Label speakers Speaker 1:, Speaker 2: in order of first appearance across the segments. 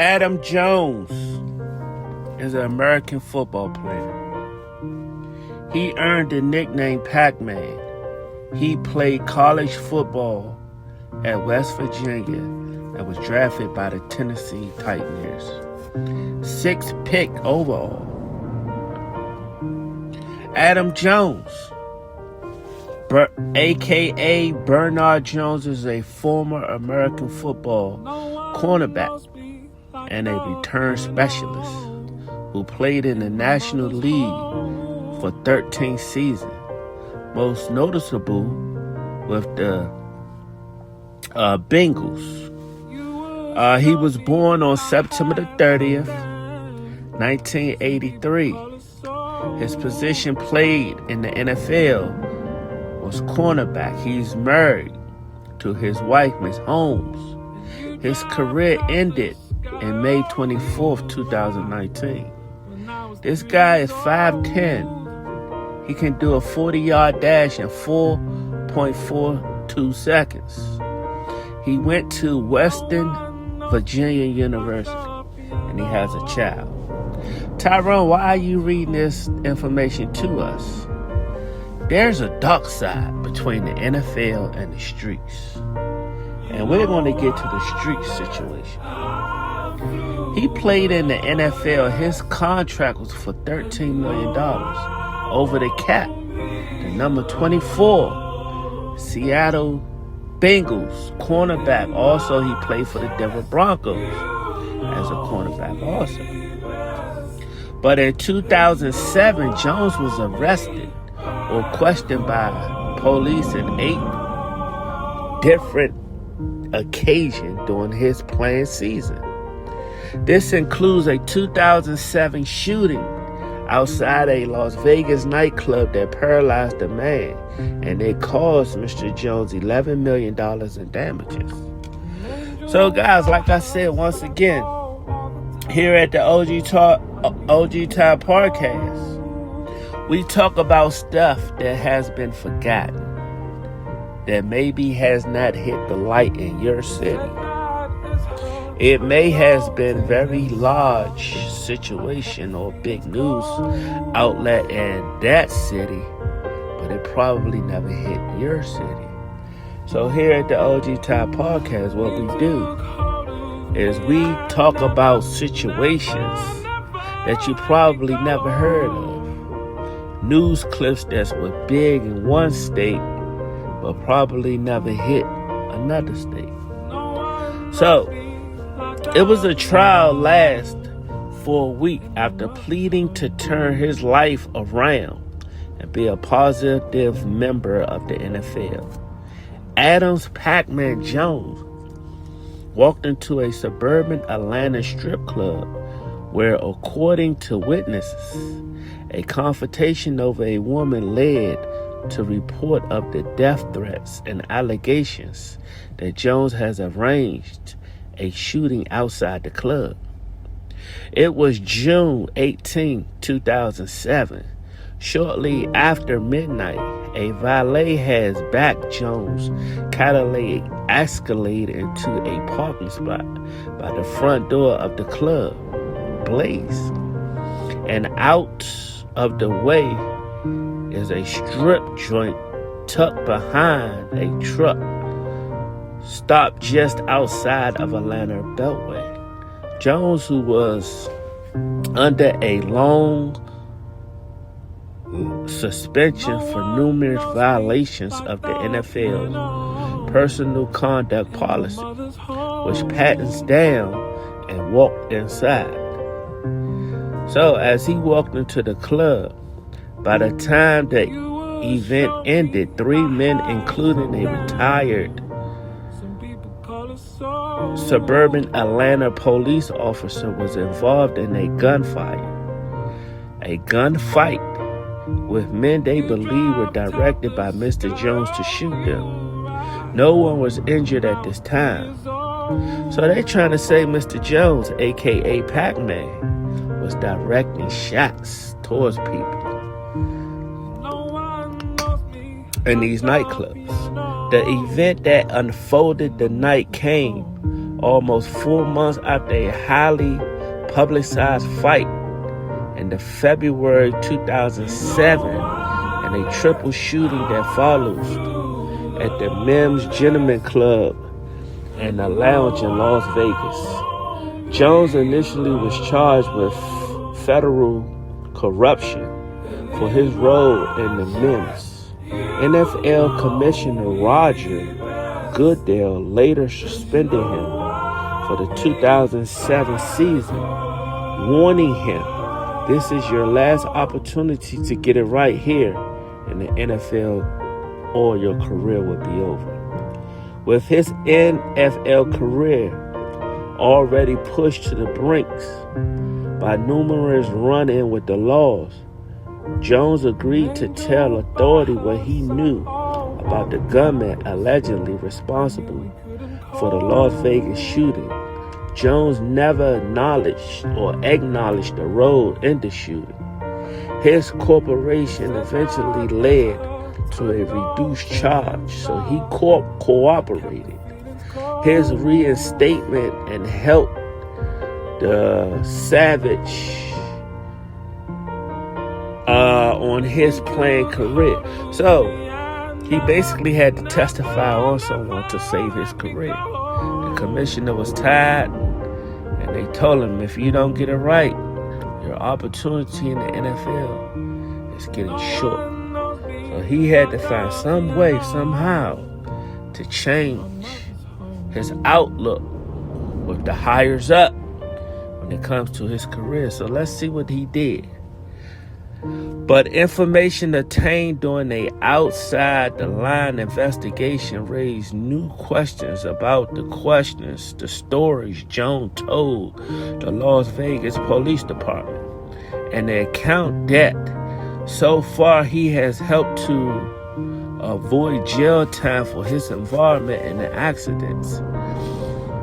Speaker 1: Adam Jones is an American football player. He earned the nickname Pacman. He played college football at West Virginia and was drafted by the Tennessee Titans. 6th pick overall. Adam Jones, a.k.a. Bernard Jones, is a former American football cornerback and a return specialist who played in the National League for 13 seasons, most noticeable with the Bengals. He was born on September the 30th, 1983. His position played in the NFL was cornerback. He's married to his wife, Miss Holmes. His career ended in May 24th, 2019. This guy is 5'10". He can do a 40-yard dash in 4.42 seconds. He went to Western Virginia University, and he has a child. Tyrone, why are you reading this information to us? There's a dark side between the NFL and the streets. And we're going to get to the street situation. He played in the NFL. His contract was for $13 million over the cap. The number 24, Seattle Bengals cornerback. Also, he played for the Denver Broncos as a cornerback also. But in 2007, Jones was arrested or questioned by police in 8 different occasions during his playing season. This includes a 2007 shooting outside a Las Vegas nightclub that paralyzed a man, and it caused Mr. Jones $11 million in damages. So guys, like I said once again, here at the OG Time Podcast, we talk about stuff that has been forgotten, that maybe has not hit the light in your city. It may has been very large situation or big news outlet in that city, but it probably never hit your city. So here at the OG Time Podcast, what we do is we talk about situations that you probably never heard of. News clips that were big in one state, but probably never hit another state. So, it was a trial last for a week after pleading to turn his life around and be a positive member of the NFL. Adams Pacman Jones walked into a suburban Atlanta strip club where, according to witnesses, a confrontation over a woman led to report of the death threats and allegations that Jones has arranged a shooting outside the club. It was June 18, 2007. Shortly after midnight, a valet has backed Jones' Cadillac Escalade into a parking spot by the front door of the club, Blaze. And out of the way is a strip joint tucked behind a truck stopped just outside of Atlanta Beltway. Jones, who was under a long suspension for numerous violations of the NFL's personal conduct policy, was patted down and walked inside. So as he walked into the club, by the time the event ended, 3 men, including a retired suburban Atlanta police officer, was involved in a gunfight. A gunfight with men they believe were directed by Mr. Jones to shoot them. No one was injured at this time. So they're trying to say Mr. Jones, aka Pacman, was directing shots towards people in these nightclubs. The event that unfolded the night came almost 4 months after a highly publicized fight in the February 2007 and a triple shooting that follows at the Mims Gentleman Club and a lounge in Las Vegas. Jones initially was charged with federal corruption for his role in the Mims. NFL Commissioner Roger Goodell later suspended him for the 2007 season, warning him, "This is your last opportunity to get it right here in the NFL or your career will be over." With his NFL career already pushed to the brinks by numerous run-in with the laws, Jones agreed to tell authority what he knew about the gunman allegedly responsible for the Las Vegas shooting. Jones never acknowledged the role in the shooting. His corporation eventually led to a reduced charge, so he cooperated. His reinstatement and helped the Savage on his planned career. So he basically had to testify on someone to save his career. The commissioner was tired, and they told him, if you don't get it right, your opportunity in the NFL is getting short. So he had to find some way, somehow, to change his outlook with the hires up when it comes to his career. So let's see what he did. But information obtained during a outside-the-line investigation raised new questions about the stories Jones told the Las Vegas Police Department, and the account that so far he has helped to avoid jail time for his involvement in the accidents.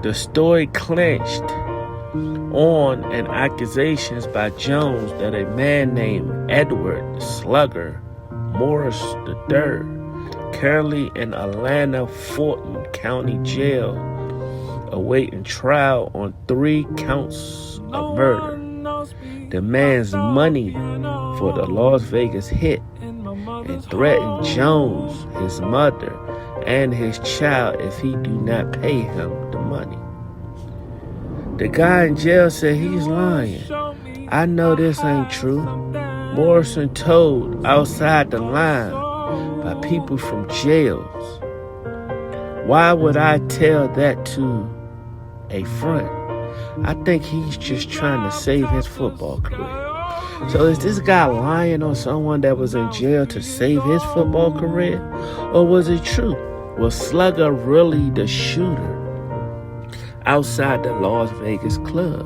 Speaker 1: The story clinched on and accusations by Jones that a man named Edward Slugger Morris III, currently in Atlanta Fulton County Jail, awaiting trial on 3 counts of murder, demands money for the Las Vegas hit and threatened Jones, his mother, and his child if he do not pay him the money. The guy in jail said he's lying. "I know this ain't true," Morrison told outside the line by people from jails. "Why would I tell that to a friend? I think he's just trying to save his football career." So is this guy lying on someone that was in jail to save his football career? Or was it true? Was Slugger really the shooter outside the Las Vegas club?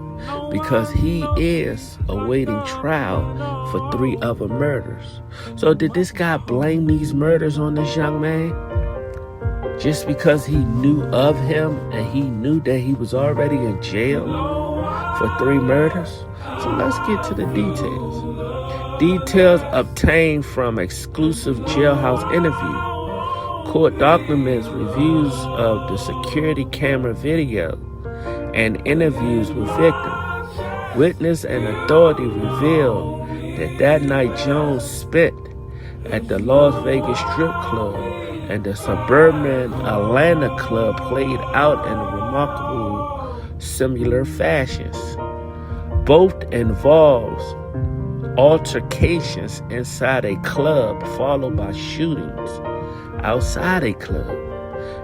Speaker 1: Because he is awaiting trial for 3 other murders. So did this guy blame these murders on this young man? Just because he knew of him and he knew that he was already in jail for 3 murders? So let's get to the details. Details obtained from exclusive jailhouse interview, court documents, reviews of the security camera video, and interviews with victims. Witness and authority revealed that night Jones spent at the Las Vegas Strip Club and the suburban Atlanta club played out in remarkable similar fashions. Both involves altercations inside a club followed by shootings outside a club,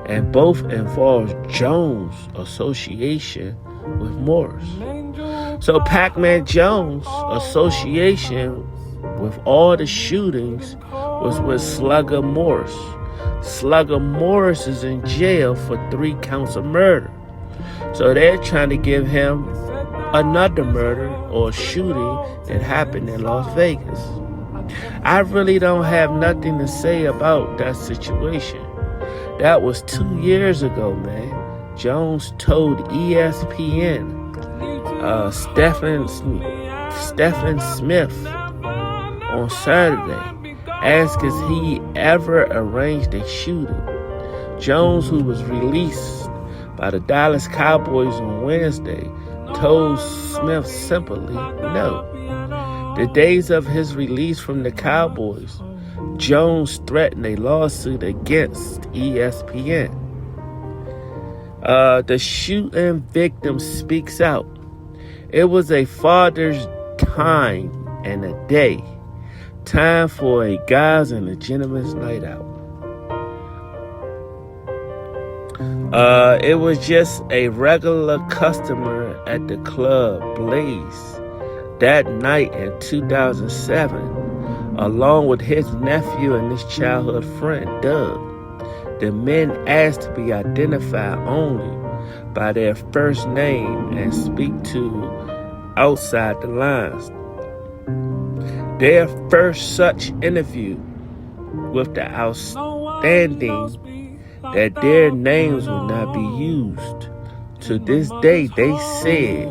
Speaker 1: and both involves Jones' association with Morris. So Pacman Jones' association with all the shootings was with Slugger Morris. Slugger Morris is in jail for 3 counts of murder. So they're trying to give him another murder or shooting that happened in Las Vegas. I really don't have nothing to say about that situation. That was 2 years ago, man. Jones told ESPN, Stephen Smith on Saturday, asked if he ever arranged a shooting. Jones, who was released by by the Dallas Cowboys on Wednesday told Smith simply no. The days of his release from the Cowboys, Jones threatened a lawsuit against ESPN. The shooting victim speaks out. It was a father's time and a day. Time for a guys and a gentleman's night out. It was just a regular customer at the club Blaze that night in 2007, along with his nephew and his childhood friend Doug. The men asked to be identified only by their first name and speak to outside the lines. Their first such interview with the outstanding that their names will not be used. To this day, they said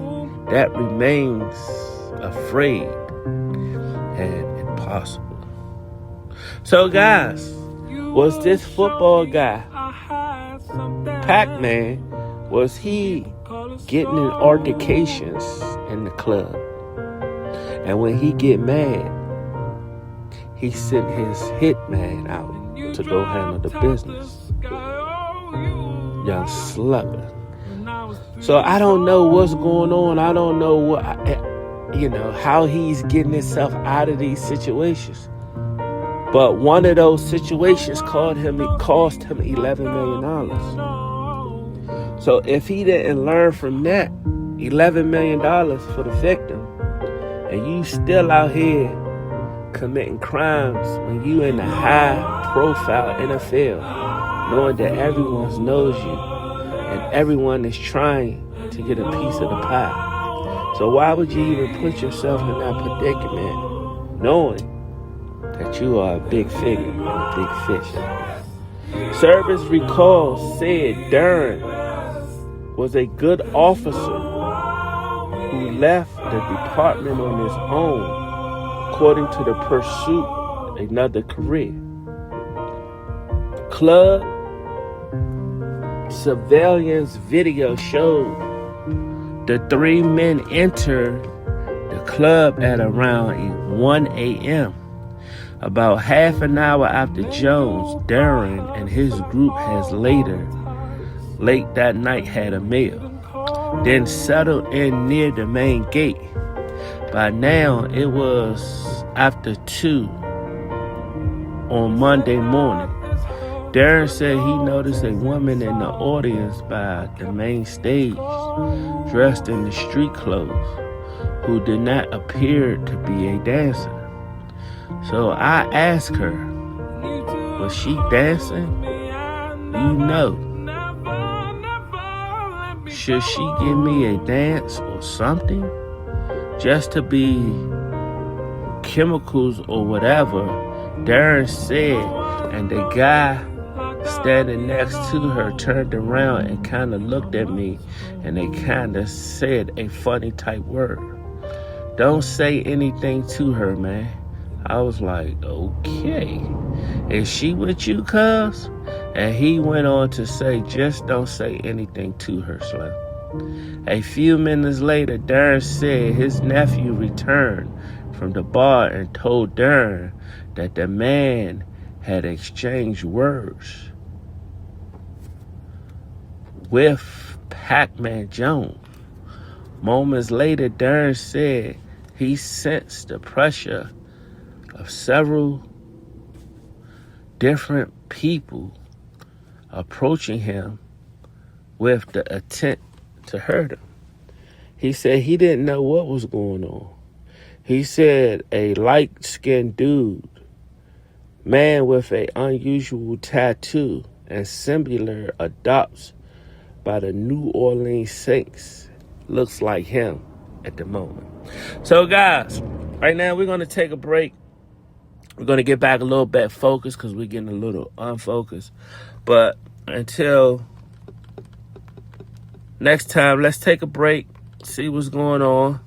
Speaker 1: that remains afraid and impossible. So guys, was this football guy, Pacman, was he getting in altercations in the club? And when he get mad, he sent his hitman out to go handle the business. Young slugger. So I don't know what's going on. I don't know what, how he's getting himself out of these situations. But one of those situations cost him $11 million. So if he didn't learn from that, $11 million for the victim, and you still out here committing crimes when you in the high-profile NFL, knowing that everyone knows you and everyone is trying to get a piece of the pie. So why would you even put yourself in that predicament, knowing that you are a big figure and a big fish? Service recall said Darren was a good officer who left the department on his own, according to the pursuit of another career. Club surveillance video showed the three men entered the club at around 1 a.m. About half an hour after Jones, Darren, and his group late that night had a meal, then settled in near the main gate. By now, it was after 2 on Monday morning. Darren said he noticed a woman in the audience by the main stage, dressed in the street clothes, who did not appear to be a dancer. So I asked her, was she dancing? Should she give me a dance or something? Just to be chemicals or whatever, Darren said, and the guy standing next to her turned around and kind of looked at me, and they kind of said a funny type word. Don't say anything to her, man. I was like, okay. Is she with you, cuz? And he went on to say, just don't say anything to her, Slim. A few minutes later, Darren said his nephew returned from the bar and told Darren that the man had exchanged words with Pacman Jones. Moments later, Darren said he sensed the pressure of several different people approaching him with the intent to hurt him. He said he didn't know what was going on. He said a light-skinned dude, man with an unusual tattoo and similar adopts by the New Orleans Saints, looks like him at the moment. So guys, right now we're going to take a break. We're going to get back a little bit focused because we're getting a little unfocused. But until next time, let's take a break, see what's going on.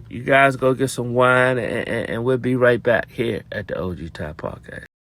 Speaker 1: You guys go get some wine, and we'll be right back here at the OG Top Podcast.